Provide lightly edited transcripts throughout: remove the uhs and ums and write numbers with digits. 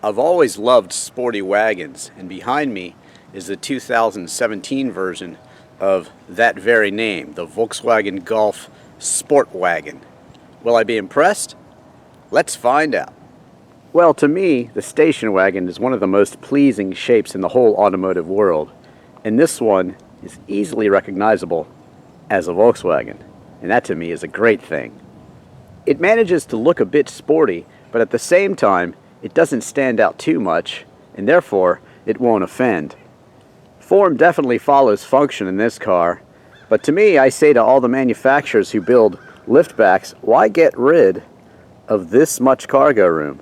I've always loved sporty wagons, and behind me is the 2017 version of that very name, the Volkswagen Golf SportWagen. Will I be impressed? Let's find out. Well, to me, the station wagon is one of the most pleasing shapes in the whole automotive world, and this one is easily recognizable as a Volkswagen, and that to me is a great thing. It manages to look a bit sporty, but at the same time, it doesn't stand out too much, and therefore, it won't offend. Form definitely follows function in this car, but to me, I say to all the manufacturers who build liftbacks, why get rid of this much cargo room?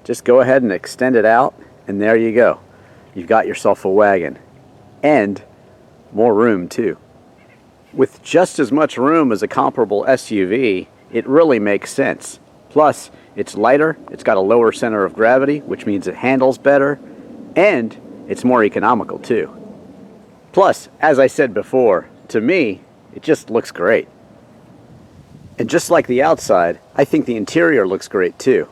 Just go ahead and extend it out, and there you go. You've got yourself a wagon. And more room, too. With just as much room as a comparable SUV, it really makes sense. Plus, it's lighter, it's got a lower center of gravity, which means it handles better, and it's more economical too. Plus, as I said before, to me, it just looks great. And just like the outside, I think the interior looks great too.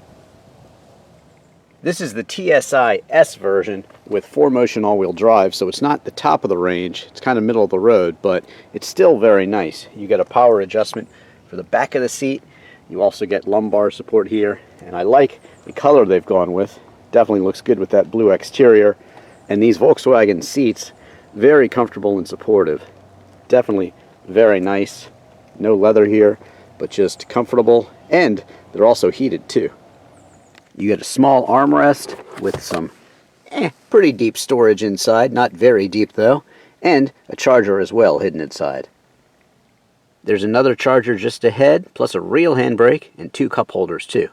This is the TSI S version with 4Motion all-wheel drive, so it's not the top of the range, it's kind of middle of the road, but it's still very nice. You get a power adjustment for the back of the seat. You also get lumbar support here, and I like the color they've gone with. Definitely looks good with that blue exterior. And these Volkswagen seats, very comfortable and supportive. Definitely very nice. No leather here, but just comfortable, and they're also heated too. You get a small armrest with some pretty deep storage inside, not very deep though, and a charger as well hidden inside. There's another charger just ahead, plus a real handbrake and 2 cup holders too.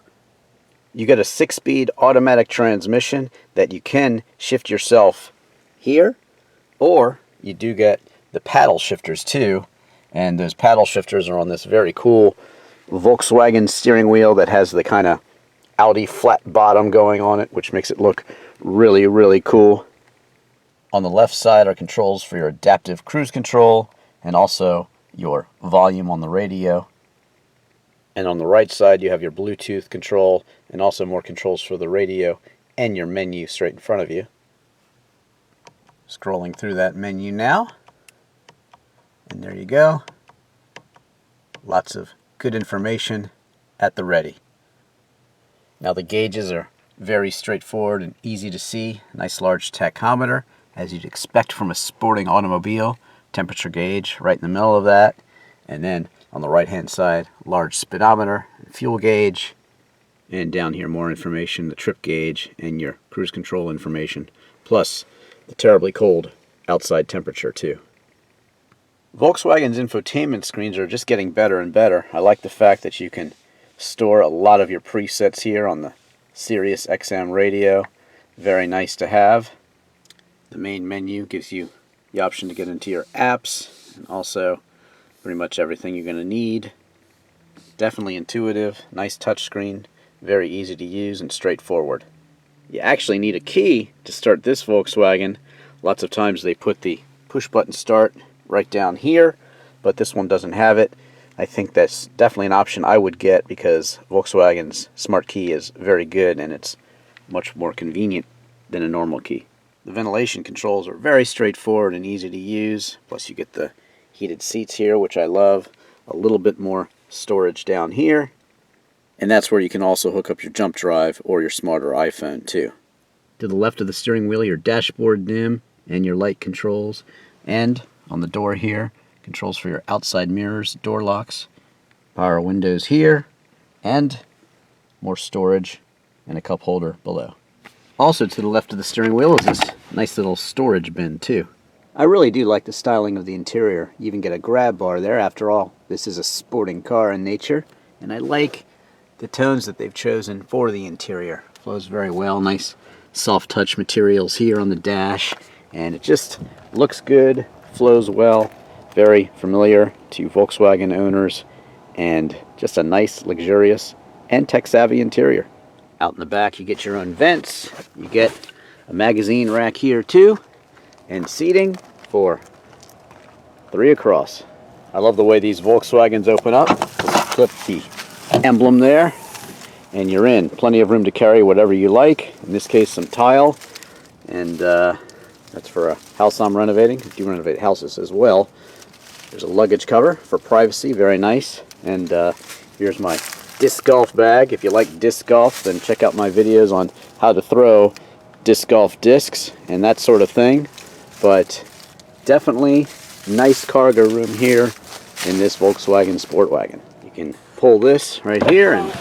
You get a 6-speed automatic transmission that you can shift yourself here, or you do get the paddle shifters too, and those paddle shifters are on this very cool Volkswagen steering wheel that has the kind of Audi flat bottom going on it, which makes it look really, really cool. On the left side are controls for your adaptive cruise control, and also your volume on the radio. And on the right side you have your Bluetooth control and also more controls for the radio and your menu straight in front of you. Scrolling through that menu now, and there you go. Lots of good information at the ready. Now the gauges are very straightforward and easy to see. Nice large tachometer, as you'd expect from a sporting automobile. Temperature gauge right in the middle of that, and then on the right hand side, large speedometer and fuel gauge, and down here more information, the trip gauge and your cruise control information, plus the terribly cold outside temperature too. Volkswagen's infotainment screens are just getting better and better. I like the fact that you can store a lot of your presets here on the Sirius XM radio. Very nice to have. The main menu gives you the option to get into your apps, and also pretty much everything you're going to need. Definitely intuitive, nice touchscreen, very easy to use and straightforward. You actually need a key to start this Volkswagen. Lots of times they put the push button start right down here, but this one doesn't have it. I think that's definitely an option I would get because Volkswagen's smart key is very good and it's much more convenient than a normal key. The ventilation controls are very straightforward and easy to use. Plus you get the heated seats here, which I love. A little bit more storage down here. And that's where you can also hook up your jump drive or your smarter iPhone too. To the left of the steering wheel, your dashboard dim and your light controls. And on the door here, controls for your outside mirrors, door locks, power windows here, and more storage and a cup holder below. Also to the left of the steering wheel is this nice little storage bin too. I really do like the styling of the interior. You even get a grab bar there. After all, this is a sporting car in nature, and I like the tones that they've chosen for the interior. Flows very well. Nice soft touch materials here on the dash, and it just looks good, flows well, very familiar to Volkswagen owners, and just a nice, luxurious, and tech-savvy interior. Out in the back you get your own vents, you get a magazine rack here too, and seating for 3 across. I love the way these Volkswagens open up. Just clip the emblem there, and you're in. Plenty of room to carry whatever you like. In this case, some tile, and that's for a house I'm renovating. I do renovate houses as well. There's a luggage cover for privacy, very nice. And here's my disc golf bag. If you like disc golf, then check out my videos on how to throw disc golf discs and that sort of thing. But definitely nice cargo room here in this Volkswagen SportWagen. You can pull this right here and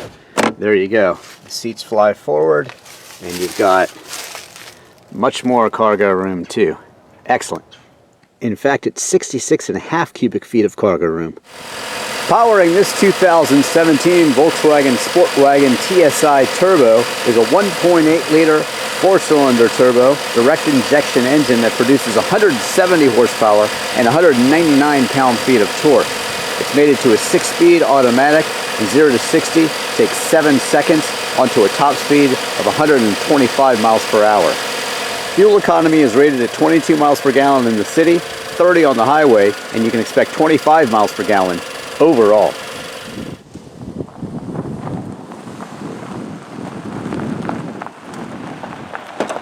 there you go. The seats fly forward and you've got much more cargo room too. Excellent. In fact, it's 66.5 cubic feet of cargo room. Powering this 2017 Volkswagen SportWagen TSI Turbo is a 1.8-liter 4-cylinder turbo direct injection engine that produces 170 horsepower and 199 pound-feet of torque. It's mated to a 6-speed automatic, and 0 to 60 takes 7 seconds onto a top speed of 125 miles per hour. Fuel economy is rated at 22 miles per gallon in the city, 30 on the highway, and you can expect 25 miles per gallon overall.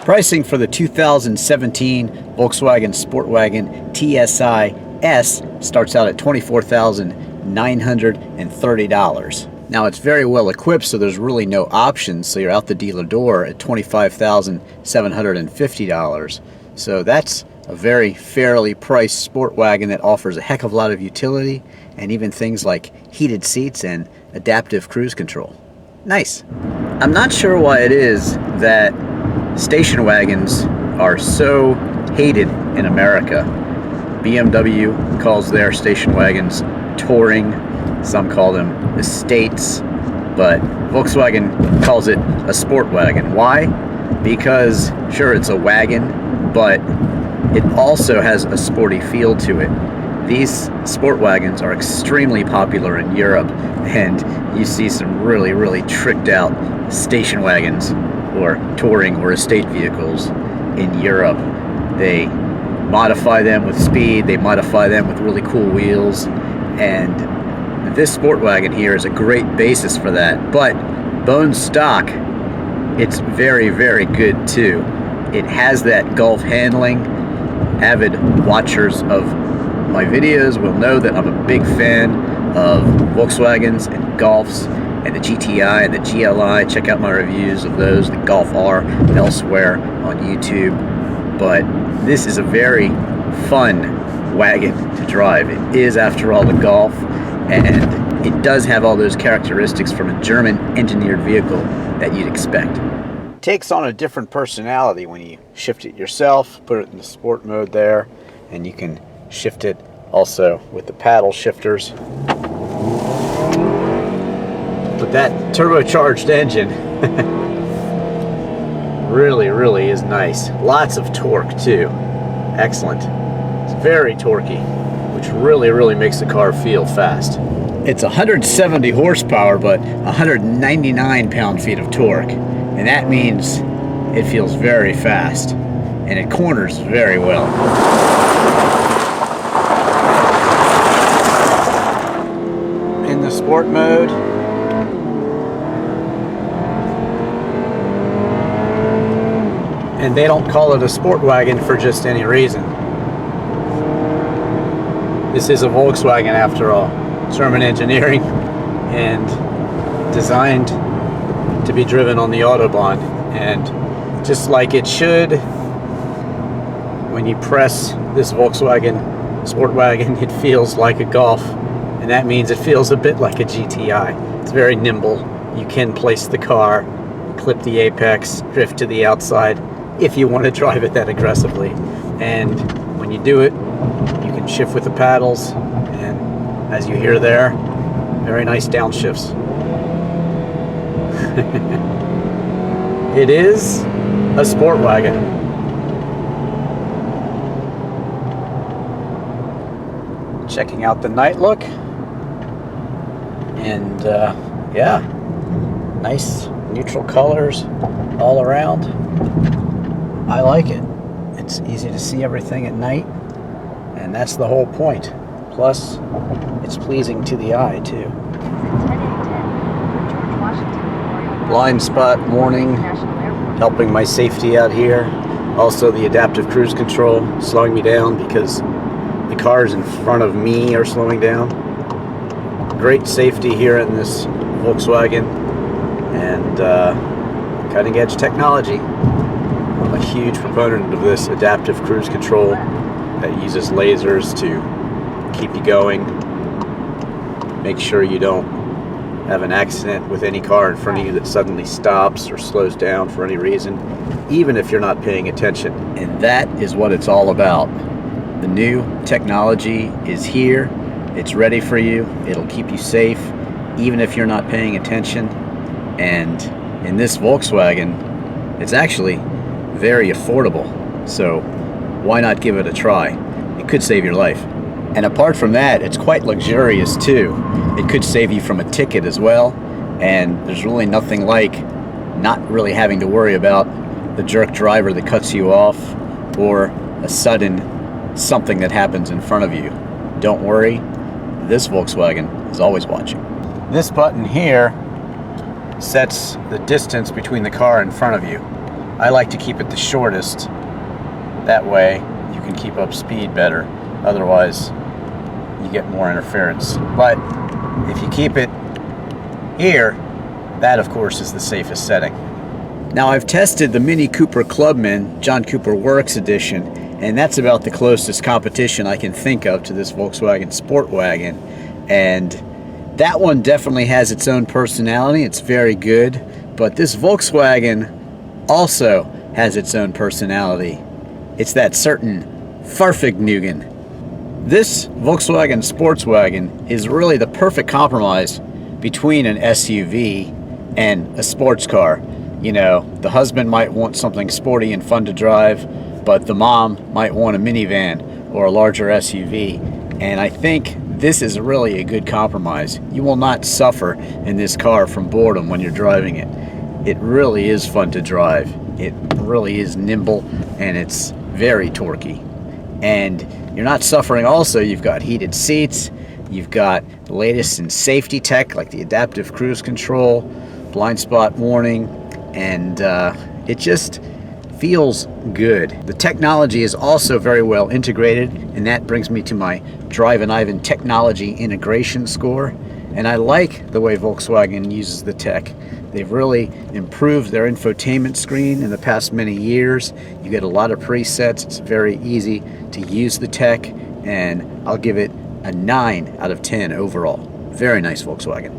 Pricing for the 2017 Volkswagen SportWagen TSI S starts out at $24,930. Now it's very well equipped, so there's really no options, so you're out the dealer door at $25,750. So that's a very fairly priced sport wagon that offers a heck of a lot of utility and even things like heated seats and adaptive cruise control. Nice. I'm not sure why it is that station wagons are so hated in America. BMW calls their station wagons touring, some call them estates, but Volkswagen calls it a sport wagon. Why? Because sure, it's a wagon, but it also has a sporty feel to it. These sport wagons are extremely popular in Europe, and you see some really, really tricked out station wagons or touring or estate vehicles in Europe. They modify them with speed, they modify them with really cool wheels, and this sport wagon here is a great basis for that. But bone stock, it's very, very good too. It has that Golf handling. Avid watchers of my videos will know that I'm a big fan of Volkswagens and Golfs and the GTI and the GLI. Check out my reviews of those, the Golf R, elsewhere on YouTube. But this is a very fun wagon to drive. It is, after all, the Golf, and it does have all those characteristics from a German engineered vehicle that you'd expect. It takes on a different personality when you shift it yourself, put it in the sport mode there, and you can shift it also with the paddle shifters. But that turbocharged engine really, really is nice. Lots of torque too. Excellent. It's very torquey, which really, really makes the car feel fast. It's 170 horsepower, but 199 pound-feet of torque. And that means it feels very fast. And it corners very well. In the sport mode, and they don't call it a sport wagon for just any reason. This is a Volkswagen after all. German engineering and designed to be driven on the Autobahn. And just like it should, when you press this Volkswagen SportWagen, it feels like a Golf. And that means it feels a bit like a GTI. It's very nimble. You can place the car, clip the apex, drift to the outside if you want to drive it that aggressively. And when you do it, you can shift with the paddles, and as you hear there, very nice downshifts. It is a sport wagon. Checking out the night look, and yeah, nice neutral colors all around. I like it. It's easy to see everything at night, and that's the whole point. Plus, it's pleasing to the eye too. blind spot warning, helping my safety out here. Also the adaptive cruise control, slowing me down because the cars in front of me are slowing down. Great safety here in this Volkswagen, and cutting edge technology. I'm a huge proponent of this adaptive cruise control that uses lasers to keep you going, make sure you don't have an accident with any car in front of you that suddenly stops or slows down for any reason, even if you're not paying attention. And that is what it's all about. The new technology is here. It's ready for you. It'll keep you safe, even if you're not paying attention. And in this Volkswagen, it's actually very affordable. So why not give it a try? It could save your life. And apart from that, it's quite luxurious too. It could save you from a ticket as well. And there's really nothing like not really having to worry about the jerk driver that cuts you off or a sudden something that happens in front of you. Don't worry, this Volkswagen is always watching. This button here sets the distance between the car in front of you. I like to keep it the shortest. That way you can keep up speed better. Otherwise, you get more interference. But if you keep it here, that of course is the safest setting. Now I've tested the Mini Cooper Clubman John Cooper Works Edition, and that's about the closest competition I can think of to this Volkswagen SportWagen. And that one definitely has its own personality. It's very good. But this Volkswagen also has its own personality. It's that certain Farfignugan. This Volkswagen SportWagen is really the perfect compromise between an SUV and a sports car. You know, the husband might want something sporty and fun to drive, but the mom might want a minivan or a larger SUV. And I think this is really a good compromise. You will not suffer in this car from boredom when you're driving it. It really is fun to drive. It really is nimble, and it's very torquey. And you're not suffering also. You've got heated seats, you've got the latest in safety tech like the adaptive cruise control, blind spot warning, and it just feels good. The technology is also very well integrated, and that brings me to my Drivin technology integration score. And I like the way Volkswagen uses the tech. They've really improved their infotainment screen in the past many years. You get a lot of presets. It's very easy to use the tech, and I'll give it a 9 out of 10 overall. Very nice Volkswagen.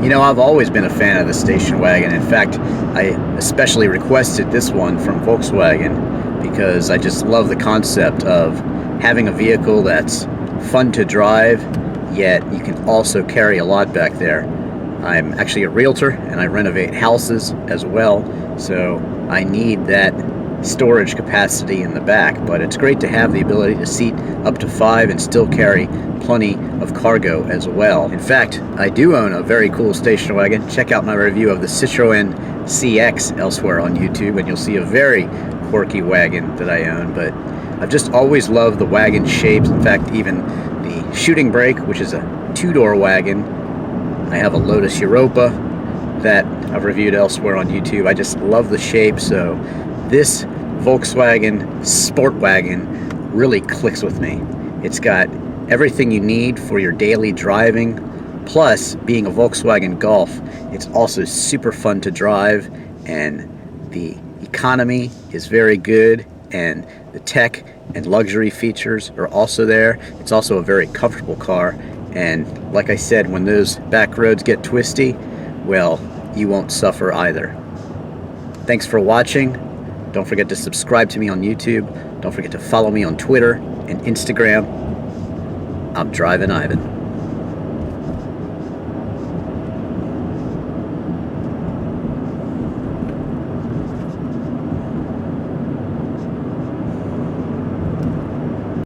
You know, I've always been a fan of the station wagon. In fact, I especially requested this one from Volkswagen because I just love the concept of having a vehicle that's fun to drive, yet you can also carry a lot back there. I'm actually a realtor and I renovate houses as well, so I need that storage capacity in the back, but it's great to have the ability to seat up to 5 and still carry plenty of cargo as well. In fact, I do own a very cool station wagon. Check out my review of the Citroën CX elsewhere on YouTube and you'll see a very quirky wagon that I own, but I've just always loved the wagon shapes. In fact, even the shooting brake, which is a 2-door wagon. I have a Lotus Europa that I've reviewed elsewhere on YouTube. I just love the shape, so this Volkswagen SportWagen really clicks with me. It's got everything you need for your daily driving, plus being a Volkswagen Golf, it's also super fun to drive, and the economy is very good, and the tech and luxury features are also there. It's also a very comfortable car, and like I said, when those back roads get twisty, well, you won't suffer either. Thanks for watching. Don't forget to subscribe to me on YouTube. Don't forget to follow me on Twitter and Instagram. I'm Drivin' Ivan.